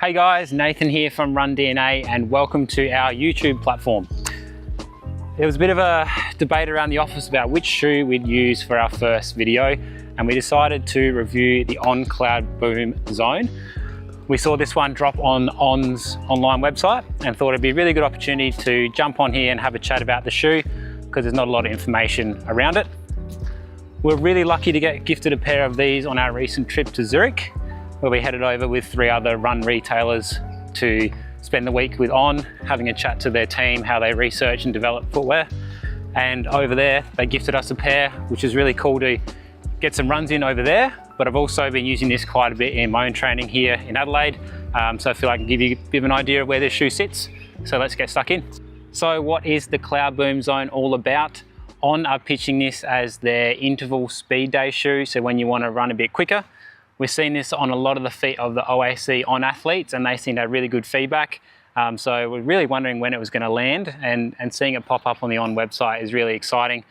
Hey guys, Nathan here from RunDNA and welcome to our YouTube platform. There was a bit of a debate around the office about which shoe we'd use for our first video, and we decided to review the ON CloudBoom Zone. We saw this one drop on ON's online website and thought it'd be a really good opportunity to jump on here and have a chat about the shoe because there's not a lot of information around it. We're really lucky to get gifted a pair of these on our recent trip to Zurich, where we headed over with 3 other run retailers to spend the week with On, having a chat to their team, how they research and develop footwear. And over there, they gifted us a pair, which is really cool to get some runs in over there. But I've also been using this quite a bit in my own training here in Adelaide. So I feel I can give you a bit of an idea of where this shoe sits. So let's get stuck in. So what is the CloudBoom Zone all about? On are pitching this as their interval speed day shoe. So when you want to run a bit quicker. We've seen this on a lot of the feet of the OAC On athletes, and they seem to have really good feedback. So we're really wondering when it was going to land, and seeing it pop up on the On website is really exciting.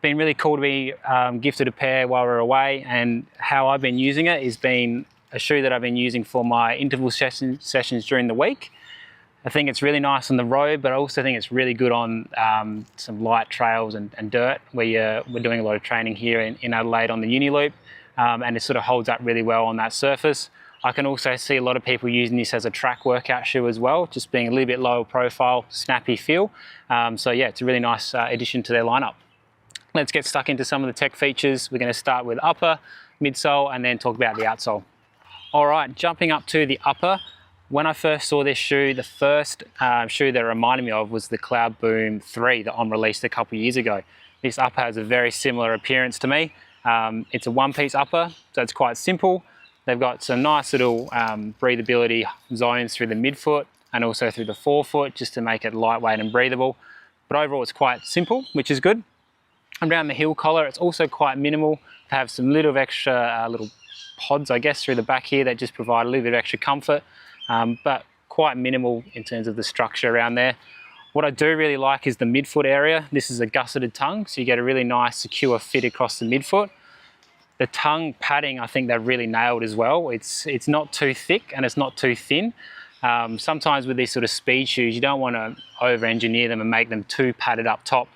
Been really cool to be gifted a pair while we're away, and how I've been using it is been a shoe that I've been using for my interval sessions during the week. I think it's really nice on the road, but I also think it's really good on some light trails and dirt, where we're doing a lot of training here in Adelaide on the Uni Loop. And it sort of holds up really well on that surface. I can also see a lot of people using this as a track workout shoe as well, just being a little bit lower profile, snappy feel. So yeah, it's a really nice addition to their lineup. Let's get stuck into some of the tech features. We're going to start with upper, midsole, and then talk about the outsole. All right, jumping up to the upper. When I first saw this shoe, the first shoe that it reminded me of was the CloudBoom 3 that On released a couple of years ago. This upper has a very similar appearance to me. It's a one-piece upper, so it's quite simple. They've got some nice little breathability zones through the midfoot and also through the forefoot, just to make it lightweight and breathable. But overall, it's quite simple, which is good. Around the heel collar, it's also quite minimal. They have some little extra little pods, I guess, through the back here that just provide a little bit of extra comfort, but quite minimal in terms of the structure around there. What I do really like is the midfoot area. This is a gusseted tongue, so you get a really nice, secure fit across the midfoot. The tongue padding, I think they've really nailed as well. It's not too thick and it's not too thin. Sometimes with these sort of speed shoes, you don't want to over-engineer them and make them too padded up top,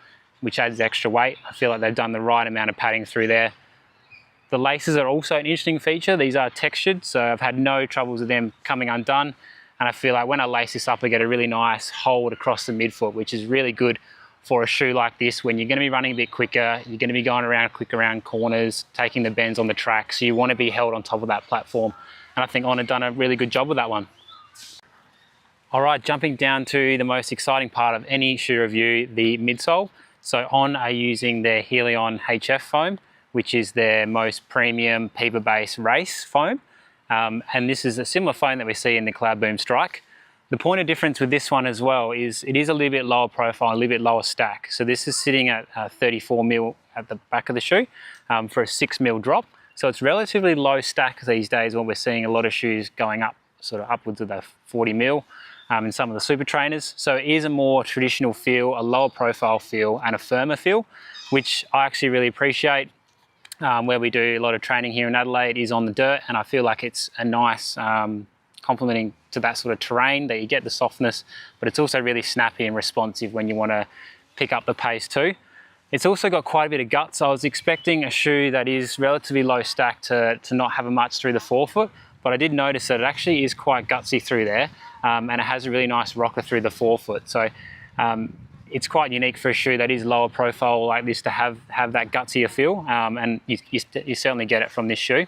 which adds extra weight. I feel like they've done the right amount of padding through there. The laces are also an interesting feature. These are textured, so I've had no troubles with them coming undone. And I feel like when I lace this up, I get a really nice hold across the midfoot, which is really good for a shoe like this when you're going to be running a bit quicker, you're going to be going quick around corners, taking the bends on the track, so you want to be held on top of that platform. And I think On have done a really good job with that one. All right, jumping down to the most exciting part of any shoe review, the midsole. So On are using their Helion HF foam, which is their most premium Peeper-based race foam. And this is a similar foam that we see in the CloudBoom Strike. The point of difference with this one as well is it is a little bit lower profile, a little bit lower stack. So this is sitting at 34mm at the back of the shoe for a 6mm drop. So it's relatively low stack these days when we're seeing a lot of shoes going up, sort of upwards of the 40mm in some of the super trainers. So it is a more traditional feel, a lower profile feel and a firmer feel, which I actually really appreciate. Where we do a lot of training here in Adelaide is on the dirt, and I feel like it's a nice complementing to that sort of terrain, that you get the softness, but it's also really snappy and responsive when you want to pick up the pace too. It's also got quite a bit of guts. I was expecting a shoe that is relatively low stack to not have much through the forefoot, but I did notice that it actually is quite gutsy through there, and it has a really nice rocker through the forefoot. So it's quite unique for a shoe that is lower profile like this to have that gutsier feel, and you certainly get it from this shoe.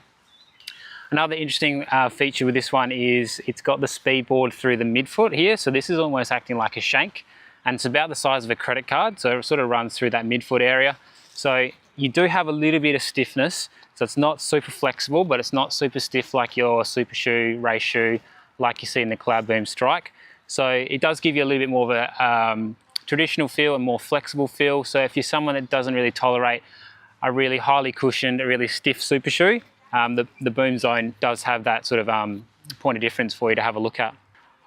Another interesting feature with this one is it's got the speed board through the midfoot here, so this is almost acting like a shank, and it's about the size of a credit card, so it sort of runs through that midfoot area. So you do have a little bit of stiffness, so it's not super flexible, but it's not super stiff like your super shoe, race shoe, like you see in the CloudBoom Strike. So it does give you a little bit more of a traditional feel and more flexible feel. So if you're someone that doesn't really tolerate a really highly cushioned, a really stiff super shoe, the Boom Zone does have that sort of point of difference for you to have a look at.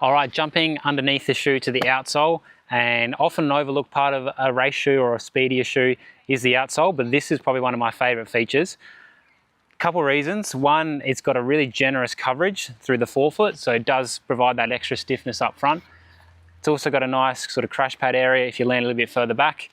All right, jumping underneath the shoe to the outsole, and often an overlooked part of a race shoe or a speedier shoe is the outsole, but this is probably one of my favorite features. Couple reasons. One, it's got a really generous coverage through the forefoot, so it does provide that extra stiffness up front. It's also got a nice sort of crash pad area if you land a little bit further back.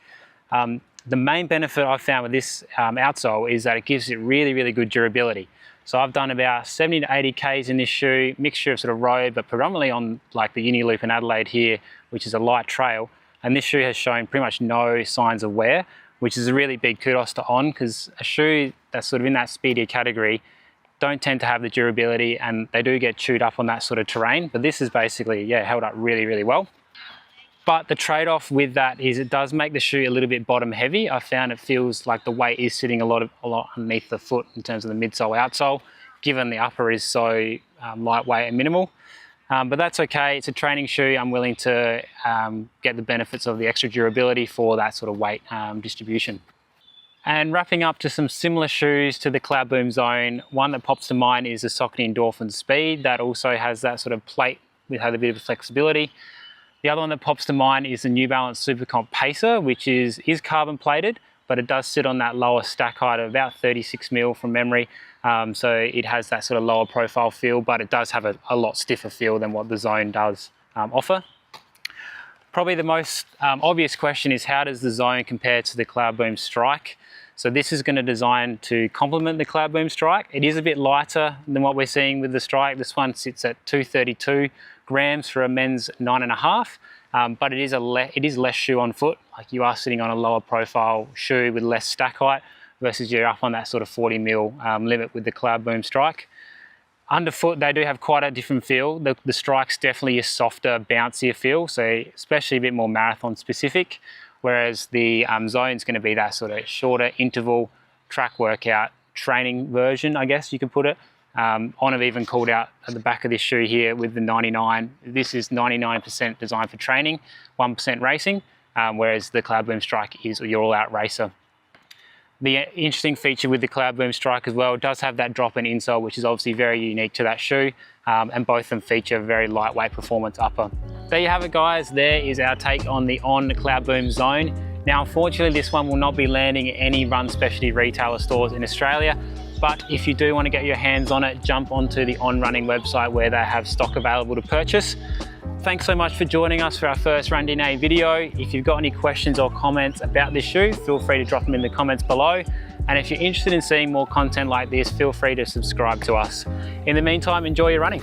The main benefit I've found with this outsole is that it gives it really, really good durability. So I've done about 70 to 80 Ks in this shoe, mixture of sort of road, but predominantly on like the Uni Loop in Adelaide here, which is a light trail. And this shoe has shown pretty much no signs of wear, which is a really big kudos to On, because a shoe that's sort of in that speedier category don't tend to have the durability, and they do get chewed up on that sort of terrain. But this is basically, yeah, held up really, really well. But the trade-off with that is it does make the shoe a little bit bottom heavy. I found it feels like the weight is sitting a lot underneath the foot in terms of the midsole outsole, given the upper is so lightweight and minimal. But that's okay, it's a training shoe. I'm willing to get the benefits of the extra durability for that sort of weight distribution. And wrapping up to some similar shoes to the CloudBoom Zone, one that pops to mind is the Saucony Endorphin Speed that also has that sort of plate with a bit of flexibility. The other one that pops to mind is the New Balance Supercomp Pacer, which is carbon plated, but it does sit on that lower stack height of about 36 mil from memory. So it has that sort of lower profile feel, but it does have a lot stiffer feel than what the Zone does offer. Probably the most obvious question is, how does the Zone compare to the CloudBoom Strike? So this is going to design to complement the CloudBoom Strike. It is a bit lighter than what we're seeing with the Strike. This one sits at 232 grams for a men's 9.5, but it is less shoe on foot. Like, you are sitting on a lower profile shoe with less stack height versus you're up on that sort of 40 mil limit with the CloudBoom Strike. Underfoot, they do have quite a different feel. The Strike's definitely a softer, bouncier feel, so especially a bit more marathon specific, whereas the Zone's going to be that sort of shorter interval track workout training version, I guess you could put it. On have even called out at the back of this shoe here with the 99. This is 99% designed for training, 1% racing, whereas the CloudBoom Strike is your all-out racer. The interesting feature with the CloudBoom Strike as well, it does have that drop-in insole, which is obviously very unique to that shoe, and both of them feature very lightweight performance upper. There you have it, guys. There is our take on the On CloudBoom Zone. Now, unfortunately, this one will not be landing at any Run Specialty retailer stores in Australia, but if you do want to get your hands on it, jump onto the On Running website where they have stock available to purchase. Thanks so much for joining us for our first RunDNA video. If you've got any questions or comments about this shoe, feel free to drop them in the comments below. And if you're interested in seeing more content like this, feel free to subscribe to us. In the meantime, enjoy your running.